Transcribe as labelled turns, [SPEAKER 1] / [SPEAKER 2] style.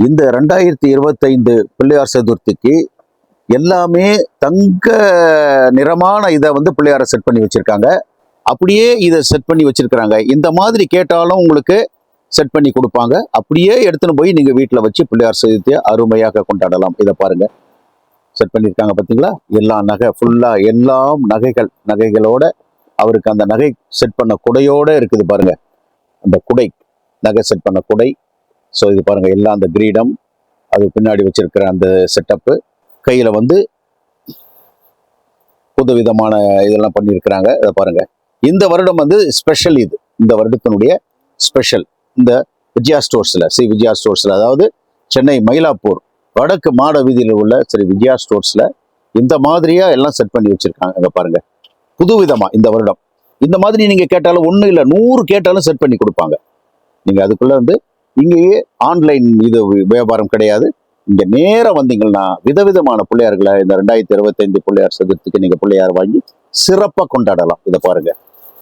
[SPEAKER 1] இந்த 2025 பிள்ளையார் சதுர்த்திக்கு எல்லாமே தங்க நிறமான இதை வந்து பிள்ளையார செட் பண்ணி வச்சிருக்காங்க. அப்படியே இதை செட் பண்ணி வச்சிருக்கிறாங்க. இந்த மாதிரி கேட்டாலும் உங்களுக்கு செட் பண்ணி கொடுப்பாங்க. அப்படியே எடுத்துன்னு போய் நீங்க வீட்டில் வச்சு பிள்ளையார் சதுர்த்தியை அருமையாக கொண்டாடலாம். இதை பாருங்க, செட் பண்ணியிருக்காங்க பார்த்தீங்களா? எல்லா நகை ஃபுல்லா எல்லாம் நகைகளோட அவருக்கு அந்த நகை செட் பண்ண குடையோட இருக்குது பாருங்க. அந்த குடை நகை செட் பண்ண குடை. ஸோ இது பாருங்க, எல்லாம் அந்த கிரீடம், அது பின்னாடி வச்சிருக்கிற அந்த செட்டப்பு, கையில வந்து புது விதமான இதெல்லாம் பண்ணியிருக்கிறாங்க. இதை பாருங்க. இந்த வருடம் வந்து ஸ்பெஷல், இது இந்த வருடத்தினுடைய ஸ்பெஷல். இந்த விஜயா ஸ்டோர்ஸ்ல, ஸ்ரீ விஜயா ஸ்டோர்ஸ்ல, அதாவது சென்னை மயிலாப்பூர் வடக்கு மாட வீதியில் உள்ள ஸ்ரீ விஜயா ஸ்டோர்ஸ்ல இந்த மாதிரியா எல்லாம் செட் பண்ணி வச்சிருக்காங்க. இங்க பாருங்க, புது விதமா இந்த வருடம். இந்த மாதிரி நீங்க கேட்டாலும் 1 இல்லை 100 கேட்டாலும் செட் பண்ணி கொடுப்பாங்க. நீங்க அதுக்குள்ள வந்து இங்கேயே ஆன்லைன் இது வியாபாரம் கிடையாது. இங்க நேரம் வந்தீங்கன்னா விதவிதமான பிள்ளையார்களை இந்த 2025 பிள்ளையார் சதுர்த்திக்கு நீங்க பிள்ளையார் வாங்கி சிறப்பா கொண்டாடலாம். இதை பாருங்க.